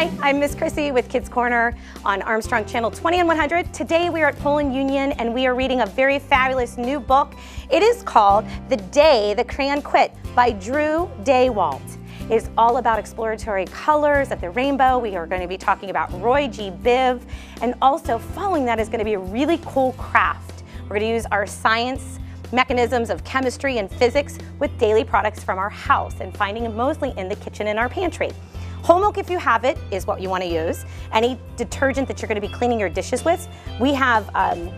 Hi, I'm Miss Chrissy with Kids Corner on Armstrong Channel 20 and 100. Today we are at Poland Union and we are reading a very fabulous new book. It is called The Day the Crayon Quit by Drew Daywalt. It is all about exploratory colors of the rainbow. We are going to be talking about Roy G. Biv, and also following that is going to be a really cool craft. We're going to use our science mechanisms of chemistry and physics with daily products from our house and finding them mostly in the kitchen and our pantry. Whole milk, if you have it, is what you want to use. Any detergent that you're going to be cleaning your dishes with. We have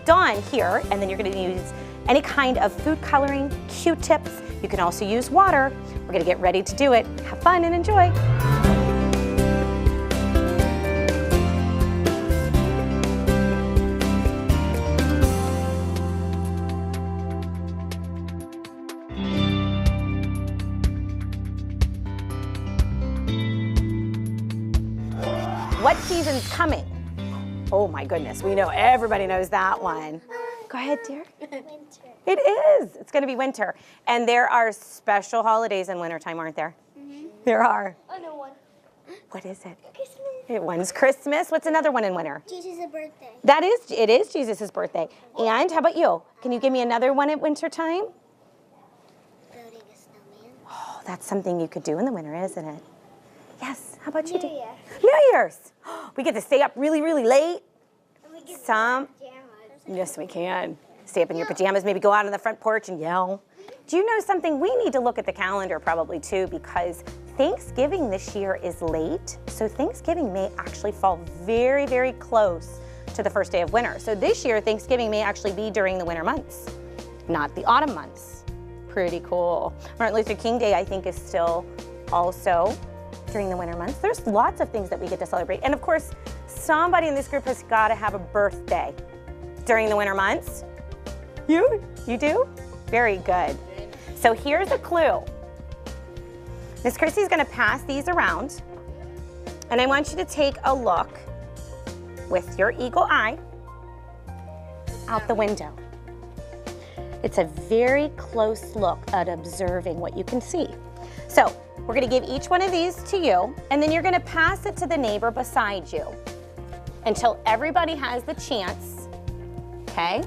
Dawn here, and then you're going to use any kind of food coloring, Q-tips. You can also use water. We're going to get ready to do it. Have fun and enjoy. What season's coming? Oh my goodness, we know, everybody knows that one. Go ahead, dear. Winter. It is. It's going to be winter. And there are special holidays in wintertime, aren't there? Mm-hmm. There are. I know one. What is it? Christmas. One's Christmas. What's another one in winter? Jesus' birthday. It is Jesus' birthday. And how about you? Can you give me another one at wintertime? Building a snowman. Oh, that's something you could do in the winter, isn't it? Yes. How about you? New Year. New Year's. We get to stay up really, really late. And we get Some. pajamas. Yes, we can. Stay up in your pajamas, maybe go out on the front porch and yell. Do you know something? We need to look at the calendar probably too, because Thanksgiving this year is late. So Thanksgiving may actually fall very, very close to the first day of winter. So this year, Thanksgiving may actually be during the winter months, not the autumn months. Pretty cool. Martin Luther King Day, I think, is still also during the winter months. There's lots of things that we get to celebrate. And of course, somebody in this group has got to have a birthday during the winter months. You do? Very good. So here's a clue. Miss Chrissy's going to pass these around, and I want you to take a look with your eagle eye out the window. It's a very close look at observing what you can see. So we're going to give each one of these to you, and then you're going to pass it to the neighbor beside you until everybody has the chance, okay?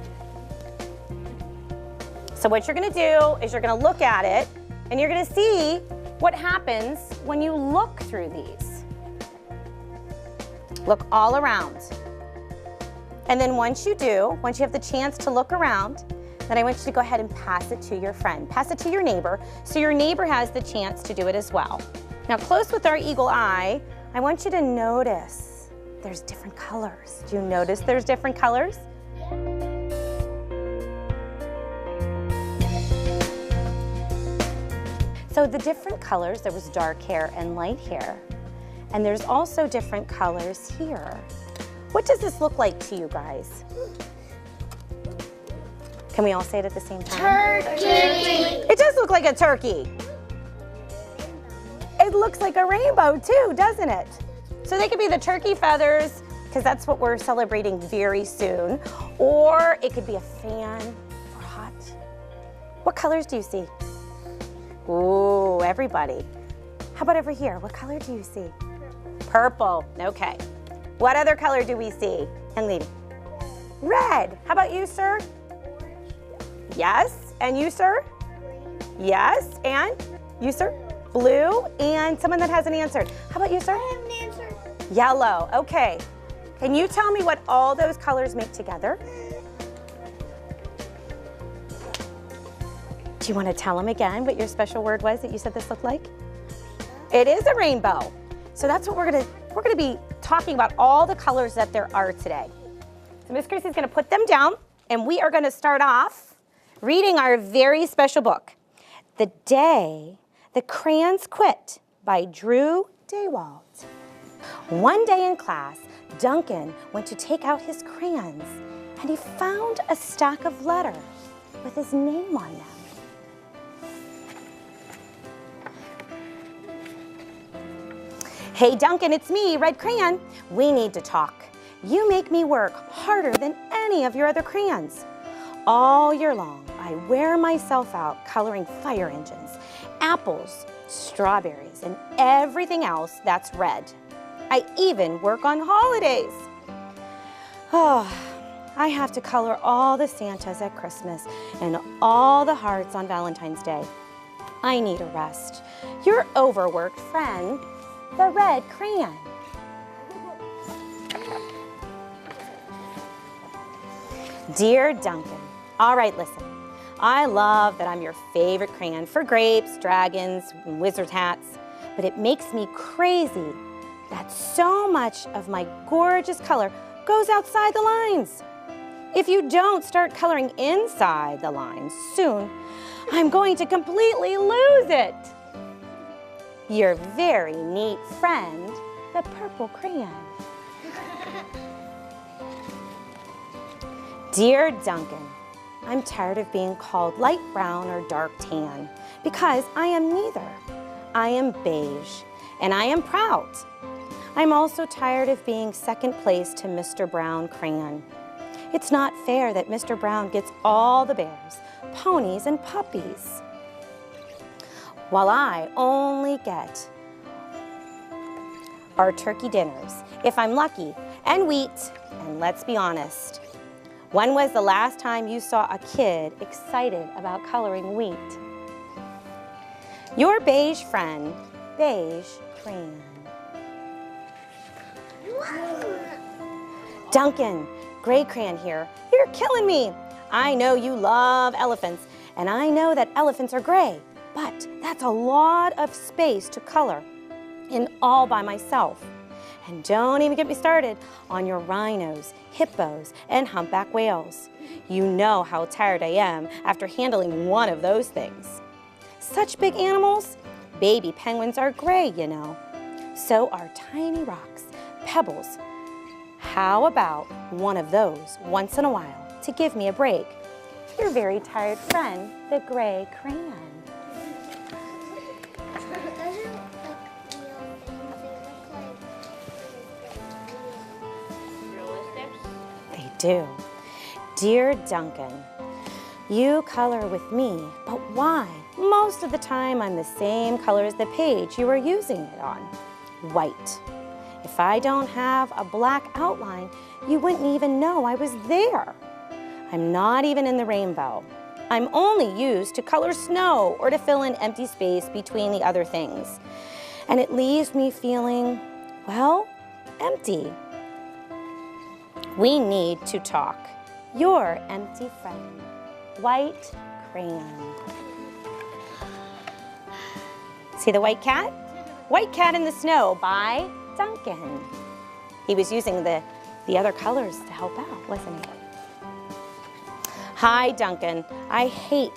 So what you're going to do is you're going to look at it, and you're going to see what happens when you look through these. Look all around. And then once you have the chance to look around, then I want you to go ahead and pass it to your friend. Pass it to your neighbor, so your neighbor has the chance to do it as well. Now, close with our eagle eye, I want you to notice there's different colors. Do you notice there's different colors? So the different colors, there was dark hair and light hair. And there's also different colors here. What does this look like to you guys? Can we all say it at the same time? Turkey. It does look like a turkey. It looks like a rainbow too, doesn't it? So they could be the turkey feathers, because that's what we're celebrating very soon. Or it could be a fan for hot. What colors do you see? Ooh, everybody. How about over here? What color do you see? Purple. Okay. What other color do we see? And Lady? Red. How about you, sir? Yes. And you, sir? Yes. And you, sir? Blue. And someone that hasn't answered. How about you, sir? I have an answer. Yellow. Okay. Can you tell me what all those colors make together? Do you want to tell them again what your special word was that you said this looked like? It is a rainbow. So that's what we're gonna be talking about, all the colors that there are today. So Miss Chrissy's gonna put them down, and we are gonna start off reading our very special book, The Day the Crayons Quit by Drew Daywalt. One day in class, Duncan went to take out his crayons, and he found a stack of letters with his name on them. Hey Duncan, it's me, Red Crayon. We need to talk. You make me work harder than any of your other crayons. All year long, I wear myself out coloring fire engines, apples, strawberries, and everything else that's red. I even work on holidays. Oh, I have to color all the Santas at Christmas and all the hearts on Valentine's Day. I need a rest. Your overworked friend, the red crayon. Dear Duncan, all right, listen. I love that I'm your favorite crayon for grapes, dragons, and wizard hats, but it makes me crazy that so much of my gorgeous color goes outside the lines. If you don't start coloring inside the lines soon, I'm going to completely lose it. Your very neat friend, the purple crayon. Dear Duncan, I'm tired of being called light brown or dark tan because I am neither. I am beige and I am proud. I'm also tired of being second place to Mr. Brown crayon. It's not fair that Mr. Brown gets all the bears, ponies, and puppies, while I only get our turkey dinners, if I'm lucky, and wheat, and let's be honest. When was the last time you saw a kid excited about coloring wheat? Your beige friend, beige crayon. Duncan, gray crayon here. You're killing me. I know you love elephants, and I know that elephants are gray, but that's a lot of space to color in all by myself. And don't even get me started on your rhinos, hippos, and humpback whales. You know how tired I am after handling one of those things. Such big animals, baby penguins are gray, you know. So are tiny rocks, pebbles. How about one of those once in a while to give me a break? Your very tired friend, the gray crayon. They do. Dear Duncan, you color with me, but why? Most of the time I'm the same color as the page you are using it on, white. If I don't have a black outline, you wouldn't even know I was there. I'm not even in the rainbow. I'm only used to color snow or to fill in empty space between the other things. And it leaves me feeling, well, empty. We need to talk. Your empty friend, white crayon. See the white cat? White Cat in the Snow by Duncan. He was using the other colors to help out, wasn't he? Hi, Duncan. I hate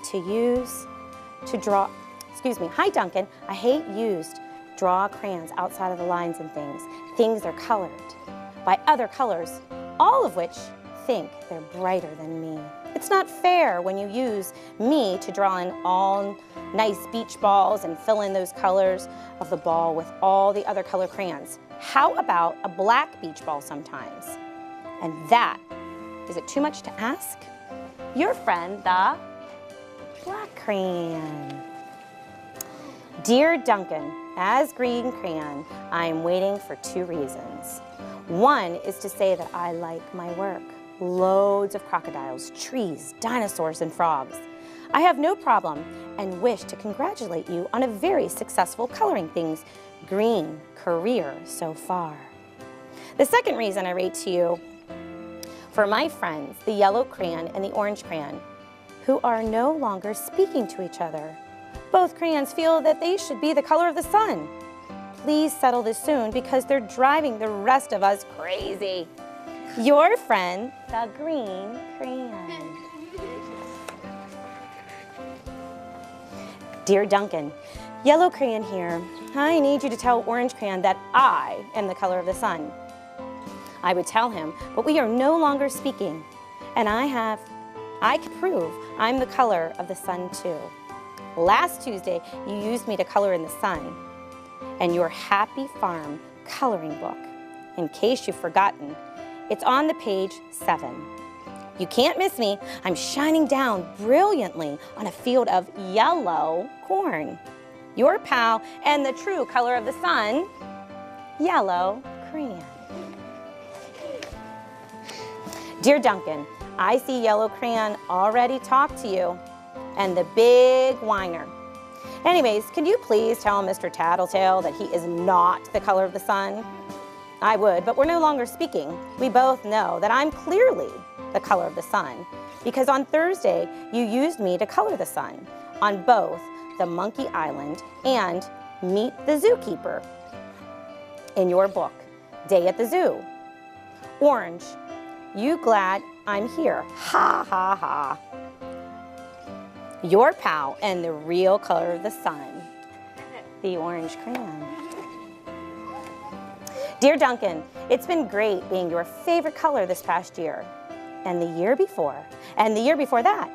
Hi, Duncan. I hate used draw crayons outside of the lines and things. Things are colored by other colors, all of which think they're brighter than me. It's not fair when you use me to draw in all nice beach balls and fill in those colors of the ball with all the other color crayons. How about a black beach ball sometimes? And that, is it too much to ask? Your friend, the black crayon. Dear Duncan, as green crayon, I'm waiting for 2 reasons. One is to say that I like my work. Loads of crocodiles, trees, dinosaurs, and frogs. I have no problem and wish to congratulate you on a very successful coloring things green career so far. The second reason I write to you, for my friends, the yellow crayon and the orange crayon, who are no longer speaking to each other. Both crayons feel that they should be the color of the sun. Please settle this soon because they're driving the rest of us crazy. Your friend, the green crayon. Dear Duncan, yellow crayon here. I need you to tell orange crayon that I am the color of the sun. I would tell him, but we are no longer speaking. And I can prove I'm the color of the sun too. Last Tuesday, you used me to color in the sun. And your Happy Farm coloring book, in case you've forgotten, it's on the page 7. You can't miss me. I'm shining down brilliantly on a field of yellow corn. Your pal and the true color of the sun, yellow Dear Duncan, I see Yellow Crayon already talked to you, and the big whiner. Anyways, can you please tell Mr. Tattletale that he is not the color of the sun? I would, but we're no longer speaking. We both know that I'm clearly the color of the sun, because on Thursday you used me to color the sun on both the Monkey Island and Meet the Zookeeper in your book, Day at the Zoo. Orange, you glad I'm here? Ha ha ha. Your pal and the real color of the sun, the orange crayon. Dear Duncan, it's been great being your favorite color this past year, and the year before, and the year before that.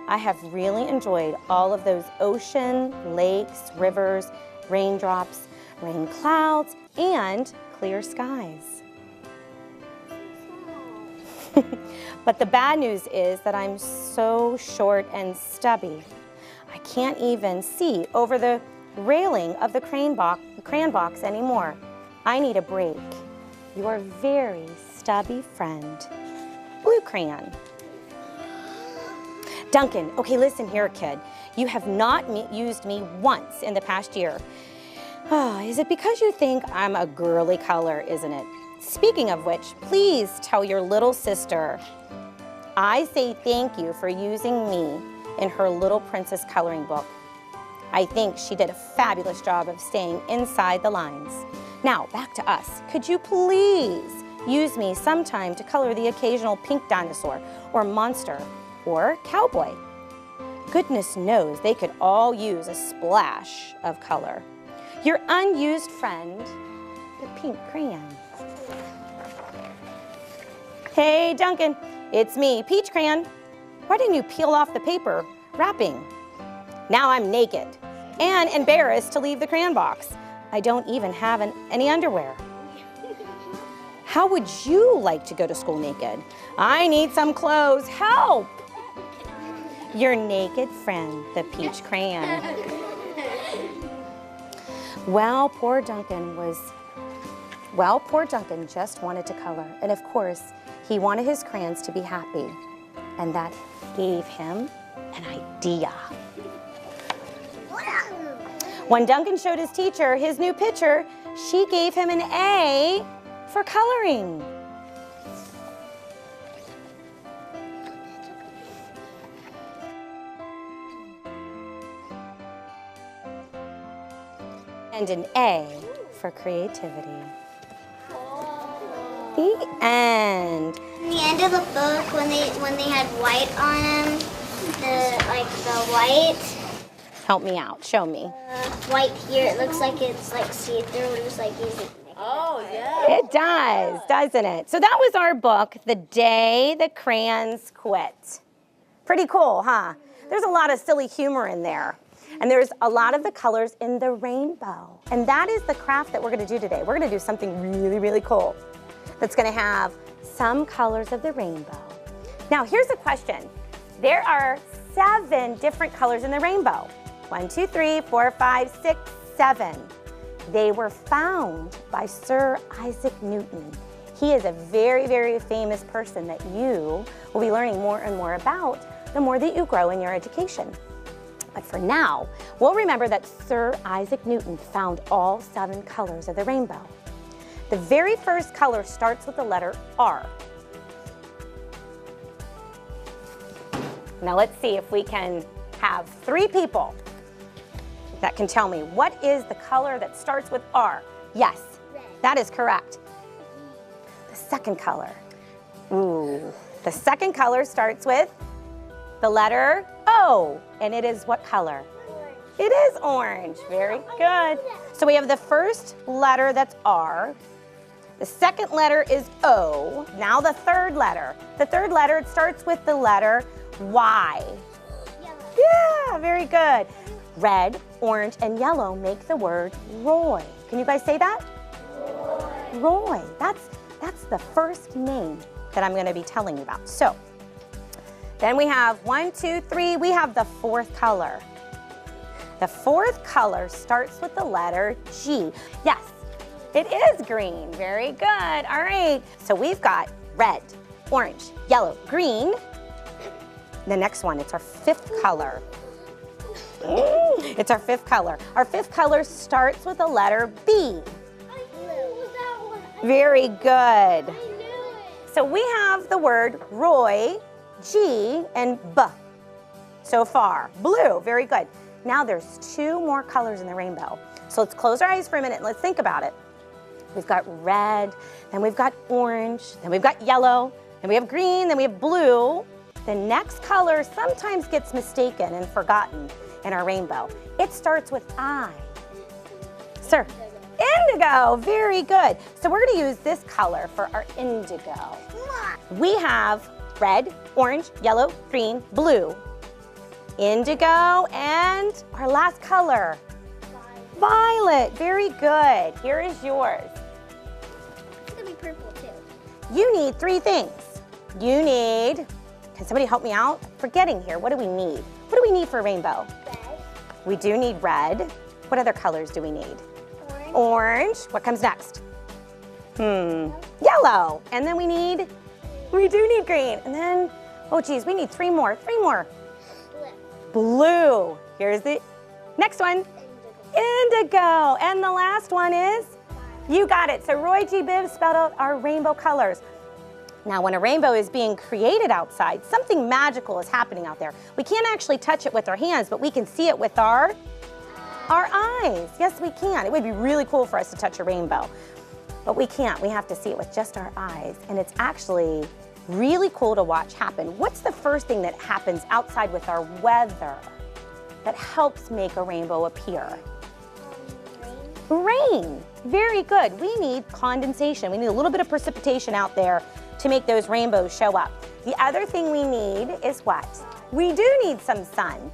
I have really enjoyed all of those ocean, lakes, rivers, raindrops, rain clouds, and clear skies. But the bad news is that I'm so short and stubby. I can't even see over the railing of the crayon box anymore. I need a break. Your very stubby friend, Blue Crayon. Duncan, okay, listen here, kid. You have not used me once in the past year. Oh, is it because you think I'm a girly color, isn't it? Speaking of which, please tell your little sister I say thank you for using me in her Little Princess coloring book. I think she did a fabulous job of staying inside the lines. Now, back to us. Could you please use me sometime to color the occasional pink dinosaur or monster or cowboy? Goodness knows they could all use a splash of color. Your unused friend, the pink crayon. Hey, Duncan, it's me, Peach Crayon. Why didn't you peel off the paper wrapping? Now I'm naked and embarrassed to leave the crayon box. I don't even have any underwear. How would you like to go to school naked? I need some clothes, help! Your naked friend, the Peach Crayon. Well, poor Duncan just wanted to color. And of course, he wanted his crayons to be happy. And that gave him an idea. When Duncan showed his teacher his new picture, she gave him an A for coloring. And an A for creativity. The end. In the end of the book, when they had white on them, the white. Help me out. Show me. White here, it looks like it's like see-through. It was like using. Oh, yeah. It does, doesn't it? So that was our book, The Day the Crayons Quit. Pretty cool, huh? There's a lot of silly humor in there. And there's a lot of the colors in the rainbow. And that is the craft that we're gonna do today. We're gonna do something really, really cool that's gonna have some colors of the rainbow. Now, here's a question. There are 7 different colors in the rainbow. 1, 2, 3, 4, 5, 6, 7. They were found by Sir Isaac Newton. He is a very, very famous person that you will be learning more and more about the more that you grow in your education. But for now, we'll remember that Sir Isaac Newton found all 7 colors of the rainbow. The very first color starts with the letter R. Now let's see if we can have 3 people that can tell me what is the color that starts with R. Yes, that is correct. The second color. Ooh, the second color starts with the letter O, and it is what color? Orange. It is orange. Very good. So we have the first letter, that's R. The second letter is O. Now the third letter. The third letter, it starts with the letter Y. Yellow. Yeah, very good. Red, orange, and yellow make the word Roy. Can you guys say that? Roy. That's the first name that I'm going to be telling you about. So then we have 1, 2, 3. We have the fourth color. The fourth color starts with the letter G. Yes, it is green. Very good. All right. So we've got red, orange, yellow, green. The next one, it's our fifth color. It's our fifth color. Our fifth color starts with the letter B. Very good. So we have the word Roy, G, and B so far. Blue, very good. Now there's two more colors in the rainbow. So let's close our eyes for a minute and let's think about it. We've got red, then we've got orange, then we've got yellow, then we have green, then we have blue. The next color sometimes gets mistaken and forgotten in our rainbow. It starts with I. Sir, indigo, very good. So we're gonna use this color for our indigo. We have red, orange, yellow, green, blue. Indigo, and our last color, violet, very good. Here is yours. It's gonna be purple too. You need three things. You need, can somebody help me out? Forgetting here, what do we need? What do we need for a rainbow? Red. We do need red. What other colors do we need? Orange. Orange. What comes next? Yellow. And then we do need green. And then, oh geez, we need three more. Blue. Here's the next one. Indigo. And the last one is? You got it. So Roy G. Bibb spelled out our rainbow colors. Now, when a rainbow is being created outside, something magical is happening out there. We can't actually touch it with our hands, but we can see it with our eyes. Yes, we can. It would be really cool for us to touch a rainbow, but we can't. We have to see it with just our eyes, and it's actually really cool to watch happen. What's the first thing that happens outside with our weather that helps make a rainbow appear? Rain. Very good. We need condensation. We need a little bit of precipitation out there to make those rainbows show up. The other thing we need is what? We do need some sun.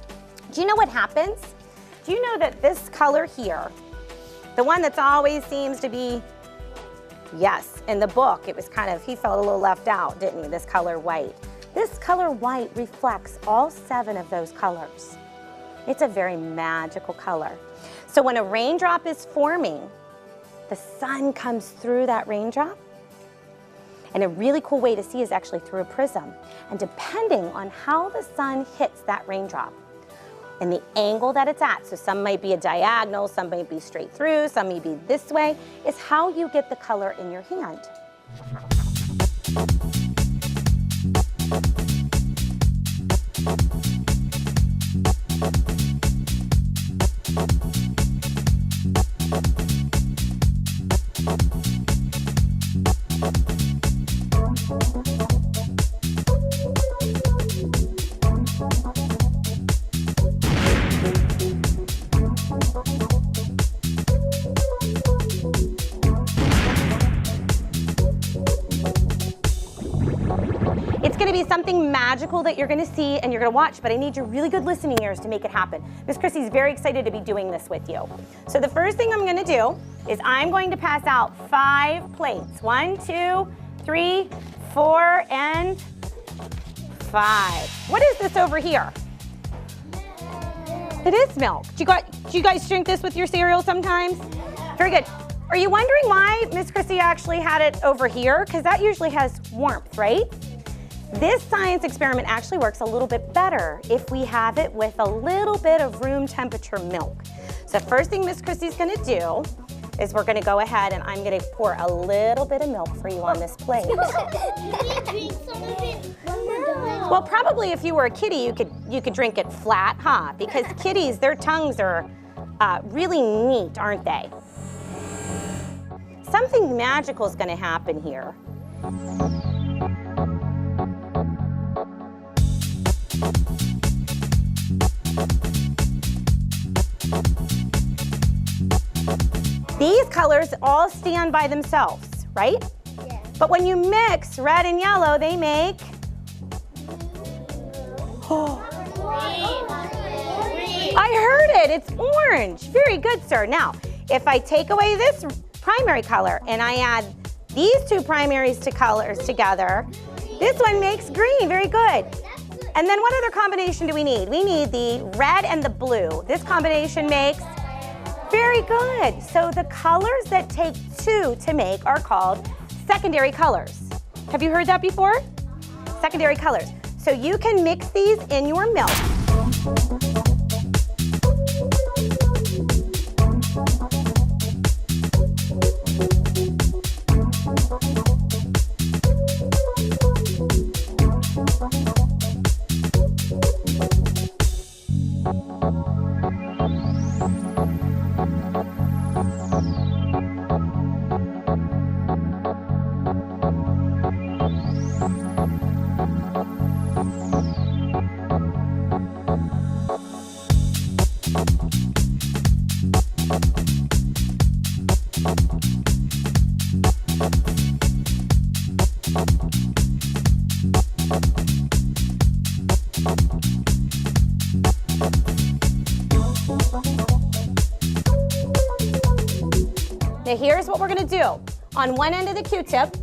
Do you know what happens? Do you know that this color here, the one that's always seems to be, yes, in the book, it was kind of, he felt a little left out, didn't he? This color white. This color white reflects all 7 of those colors. It's a very magical color. So when a raindrop is forming, the sun comes through that raindrop. And a really cool way to see is actually through a prism. And depending on how the sun hits that raindrop and the angle that it's at, so some might be a diagonal, some might be straight through, some may be this way, is how you get the color in your hand. Something magical that you're going to see and you're going to watch, but I need your really good listening ears to make it happen. Miss Chrissy's very excited to be doing this with you. So the first thing I'm going to do is I'm going to pass out 5 plates. 1, 2, 3, 4, and 5. What is this over here? It is milk. Do you guys drink this with your cereal sometimes? Very good. Are you wondering why Miss Chrissy actually had it over here? Because that usually has warmth, right? This science experiment actually works a little bit better if we have it with a little bit of room temperature milk. So first thing Miss Chrissy's gonna do is we're gonna go ahead and I'm gonna pour a little bit of milk for you on this plate. Well, probably if you were a kitty, you could drink it flat, huh? Because kitties, their tongues are really neat, aren't they? Something magical is gonna happen here. These colors all stand by themselves, right? Yeah. But when you mix red and yellow, they make... Oh. I heard it, it's orange. Very good, sir. Now, if I take away this primary color and I add these 2 primaries to colors together, this one makes green. Very good. And then what other combination do we need? We need the red and the blue. This combination makes, very good. So the colors that take 2 to make are called secondary colors. Have you heard that before? secondary colors. So you can mix these in your milk. Now here's what we're gonna do. On one end of the Q-tip,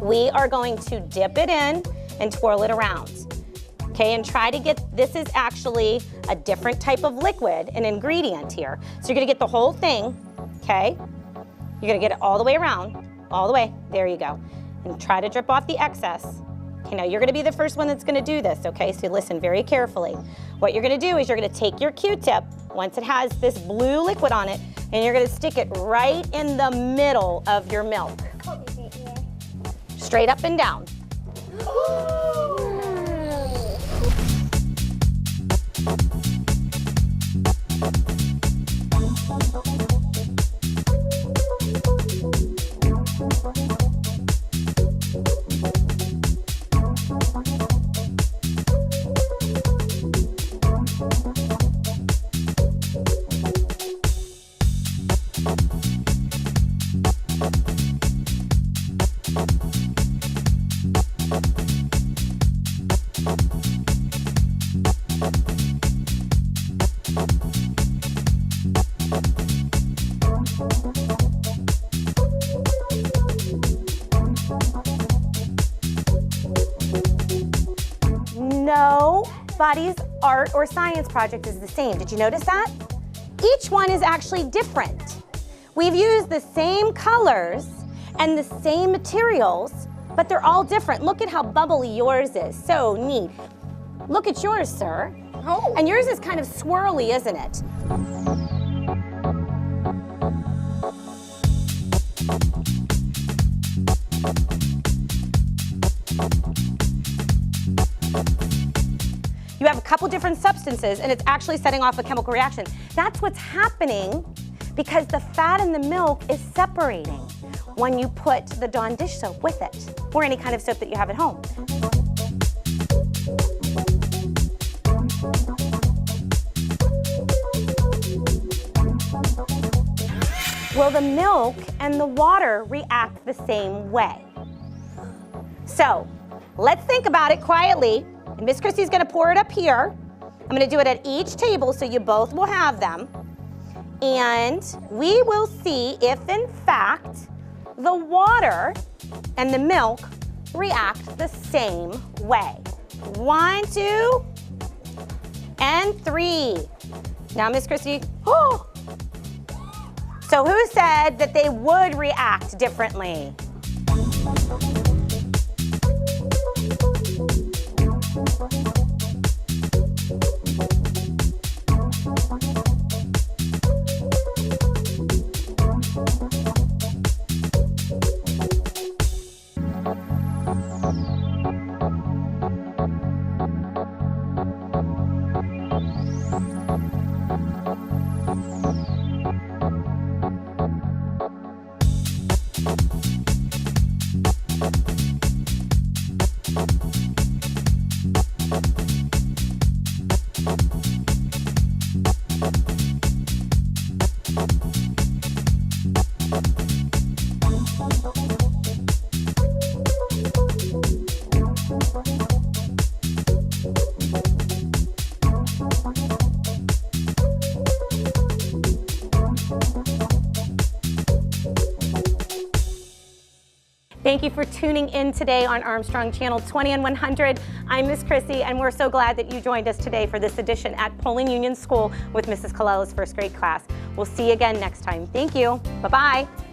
we are going to dip it in and twirl it around. Okay, and try to get, this is actually a different type of liquid, an ingredient here. So you're gonna get the whole thing, okay? You're gonna get it all the way around, all the way, there you go. And try to drip off the excess. Okay, now you're gonna be the first one that's gonna do this, okay? So listen very carefully. What you're gonna do is you're gonna take your Q-tip, once it has this blue liquid on it, and you're gonna stick it right in the middle of your milk. Straight up and down. Nobody's art or science project is the same. Did you notice that? Each one is actually different. We've used the same colors and the same materials, but they're all different. Look at how bubbly yours is. So neat. Look at yours, sir. Oh. And yours is kind of swirly, isn't it? You have a couple different substances and it's actually setting off a chemical reaction. That's what's happening because the fat in the milk is separating when you put the Dawn dish soap with it, or any kind of soap that you have at home. Will the milk and the water react the same way? So let's think about it quietly. And Miss Chrissy's gonna pour it up here. I'm gonna do it at each table so you both will have them. And we will see if in fact the water and the milk react the same way. 1, 2, and 3. Now Miss Chrissy, oh! So who said that they would react differently? Thank you for tuning in today on Armstrong Channel 20 and 100. I'm Miss Chrissy, and we're so glad that you joined us today for this edition at Poland Union School with Mrs. Colella's first grade class. We'll see you again next time. Thank you. Bye-bye.